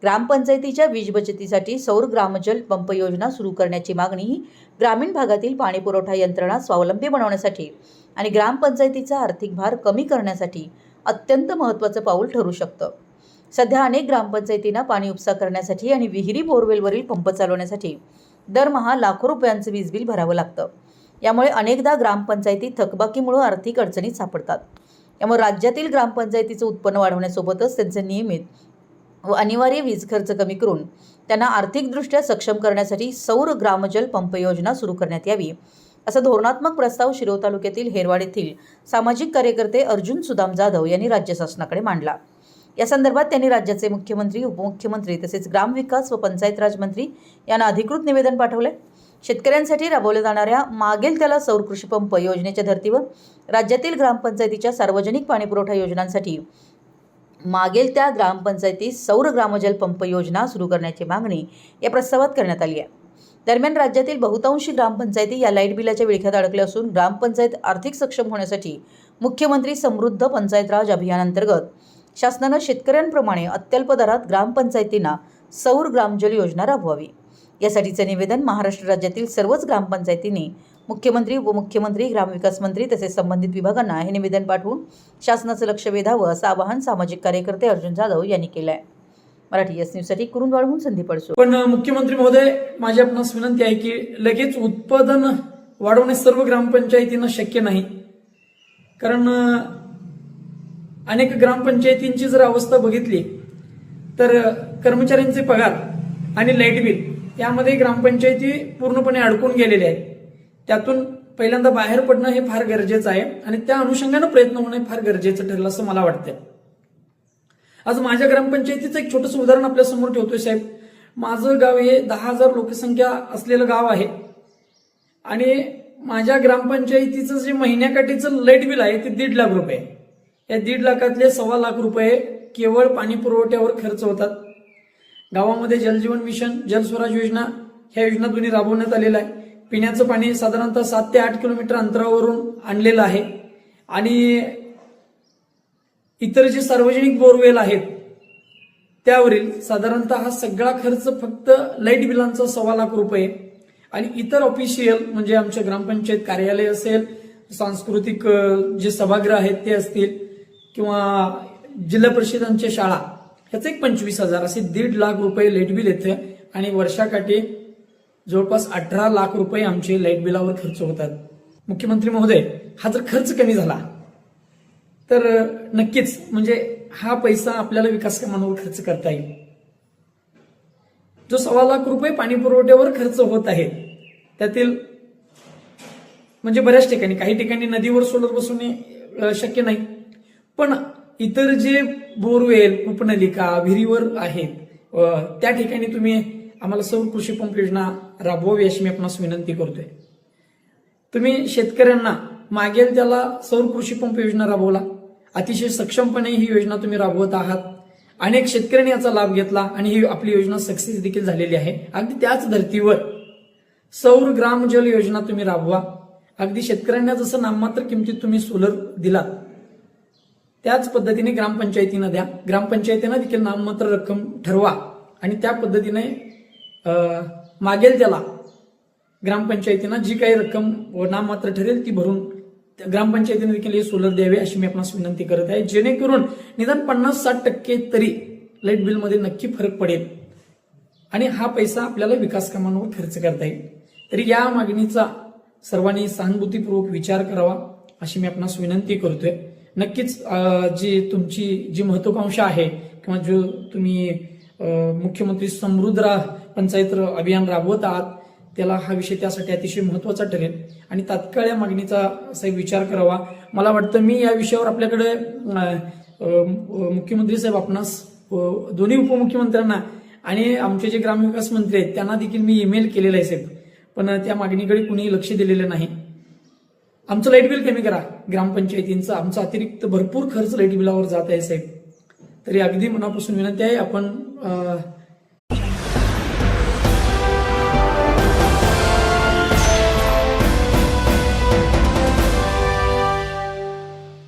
ग्रामपंचायतीच्या वीज बचतीसाठी सौर ग्रामजल पंप योजना सुरू करण्याची मागणी ही ग्रामीण भागातील पाणीपुरवठा यंत्रणा स्वावलंबी बनवण्यासाठी आणि ग्रामपंचायतीचा आर्थिक भार कमी करण्यासाठी अत्यंत महत्त्वाचं पाऊल ठरू शकतं. सध्या अनेक ग्रामपंचायतींना पाणी उपसा करण्यासाठी आणि विहिरी बोरवेलवरील पंप चालवण्यासाठी दरमहा लाखो रुपयांचं वीज बिल भरावं लागतं. यामुळे अनेकदा ग्रामपंचायती थकबाकीमुळे आर्थिक अडचणीत सापडतात. यामुळे राज्यातील ग्रामपंचायतीचं उत्पन्न वाढवण्यासोबतच त्यांचे नियमित व अनिवार्य वीज खर्च कमी करून त्यांना आर्थिकदृष्ट्या सक्षम करण्यासाठी सौर ग्रामजल पंप योजना सुरू करण्यात यावी, असा धोरणात्मक प्रस्ताव शिरोळ तालुक्यातील हेरवाड येथील सामाजिक कार्यकर्ते अर्जुन सुदाम जाधव यांनी राज्य शासनाकडे मांडला. या संदर्भात त्यांनी राज्याचे मुख्यमंत्री, उपमुख्यमंत्री तसेच ग्रामविकास व पंचायत राज मंत्री यांना अधिकृत निवेदन पाठवले. शेतकऱ्यांसाठी राबवल्या जाणाऱ्या मागेल त्याला सौर कृषी पंप योजनेच्या धर्तीवर राज्यातील ग्रामपंचायतीच्या सार्वजनिक पाणीपुरवठा योजनांसाठी मागेल त्या ग्रामपंचायतीत सौर ग्रामजल पंप योजना सुरू करण्याची मागणी या प्रस्तावात करण्यात आली आहे. दरम्यान राज्यातील बहुतांशी ग्रामपंचायती या लाईट बिलाच्या विळख्यात अडकल्या असून ग्रामपंचायत आर्थिक सक्षम होण्यासाठी मुख्यमंत्री समृद्ध पंचायत राज अभियानांतर्गत शासनानं शेतकऱ्यांप्रमाणे अत्यल्प दरात ग्रामपंचायतींना सौर ग्रामजल योजना राबवावी. यासाठीचे निवेदन महाराष्ट्र राज्यातील सर्वच ग्रामपंचायतींनी मुख्यमंत्री, उपमुख्यमंत्री, ग्रामविकास मंत्री तसेच संबंधित विभागांना हे निवेदन पाठवून शासनाचं लक्ष वेधावं असं आवाहन सामाजिक कार्यकर्ते अर्जुन जाधव यांनी केलं आहे. मराठी एस न्यूजसाठी कुरुंदवाडहून संदीप अडसूळ. पण मुख्यमंत्री महोदय, माझी आपणास विनंती आहे की लगेच उत्पादन वाढवणे सर्व ग्रामपंचायतींना शक्य नाही. कारण अनेक ग्रामपंचायतींची जर अवस्था बघितली तर कर्मचाऱ्यांचे पगार आणि लाईट बिल यामध्ये ग्रामपंचायती पूर्णपणे अडकून गेलेल्या आहेत. त्यातून पहिल्यांदा बाहेर पडणं हे फार गरजेचं आहे आणि त्या अनुषंगानं प्रयत्न होणे फार गरजेचं ठरलं असं मला वाटतंय. आज माझ्या ग्रामपंचायतीचं एक छोटंसं उदाहरण आपल्या समोर ठेवतोय साहेब. माझं गाव हे 10,000 लोकसंख्या असलेलं गाव आहे आणि माझ्या ग्रामपंचायतीचं जे महिन्याकाठीचं लाईट बिल आहे ते 1.5 लाख रुपये. या 1.5 लाखातले 1.25 लाख रुपये केवळ पाणी पुरवठ्यावर खर्च होतात. गावामध्ये जलजीवन मिशन, जलस्वराज योजना ह्या योजना दोन्ही राबवण्यात आलेल्या आहे. पिण्याचं पाणी साधारणतः 7 ते 8 किलोमीटर अंतरावरून आणलेलं आहे आणि इतर जे सार्वजनिक बोरवेल आहेत त्यावरील साधारणतः हा सगळा खर्च फक्त लाईट बिलांचा 1.25 लाख रुपये आणि इतर ऑफिशियल म्हणजे आमच्या ग्रामपंचायत कार्यालय असेल, सांस्कृतिक जे सभागृह आहेत ते असतील किंवा जिल्हा परिषदांच्या शाळा ह्याचं एक 25,000 असे 1.5 लाख रुपये लाईट बिल येते आणि वर्षाकाठी जवळपास 18 लाख रुपये आमचे लाईट बिलावर खर्च होतात. मुख्यमंत्री महोदय, हा जर खर्च कमी झाला तर नक्कीच म्हणजे हा पैसा आपल्याला विकास कामांवर खर्च करता येईल. जो 1.25 लाख रुपये पाणी पुरवठ्यावर खर्च होत आहे त्यातील म्हणजे बऱ्याच ठिकाणी, काही ठिकाणी नदीवर सोलर बसवणे शक्य नाही, पण इतर जे बोरवेल, उपनलिका, विहिरीवर आहेत त्या ठिकाणी तुम्ही आम्हाला सौर कृषी पंप योजना राबवावी अशी मी आपणास विनंती करतोय. तुम्ही शेतकऱ्यांना मागेल त्याला सौर कृषी पंप योजना राबवला, अतिशय सक्षमपणे ही योजना तुम्ही राबवत आहात. अनेक शेतकऱ्यांनी याचा लाभ घेतला आणि ही आपली योजना सक्सेस देखील झालेली आहे. अगदी त्याच धर्तीवर सौर ग्रामजल योजना तुम्ही राबवा. अगदी शेतकऱ्यांना जसं नाममात्र किमतीत तुम्ही सोलर दिलात त्याच पद्धतीने ग्रामपंचायतींना द्या. ग्रामपंचायतींना देखील नाममात्र रक्कम ठरवा आणि त्या पद्धतीने मागेल त्याला ग्रामपंचायतींना जी काही रक्कम नाममात्र ठरेल ती भरून ग्रामपंचायतीने देखील हे सोलर द्यावे अशी मी आपणास विनंती करत आहे, जेणेकरून निदान 50-60% तरी लाईट बिलमध्ये नक्की फरक पडेल आणि हा पैसा आपल्याला विकास कामांवर खर्च करता येईल. तरी या मागणीचा सर्वांनी सहानुभूतीपूर्वक विचार करावा अशी मी आपणास विनंती करतोय. नक्कीच तुमची जी महत्वाकांक्षा आहे किंवा जो तुम्ही मुख्यमंत्री समृद्ध पंचायत अभियान राबवत आहात त्याला हा विषय त्यासाठी अतिशय महत्वाचा ठरेल आणि तात्काळ या मागणीचा साहेब विचार करावा. मला वाटतं मी या विषयावर आपल्याकडे मुख्यमंत्री साहेब आपणास, दोन्ही उपमुख्यमंत्र्यांना आणि आमचे जे ग्रामविकास मंत्री आहेत त्यांना देखील मी ईमेल केलेला आहे साहेब, पण त्या मागणीकडे कुणीही लक्ष दिलेलं नाही. आमचं लाईट बिल कमी करा ग्रामपंचायतींचा, आमचा अतिरिक्त भरपूर खर्च लाईट बिलावर जात आहे साहेब. तरी अगदी मनापासून विनंती आहे, आपण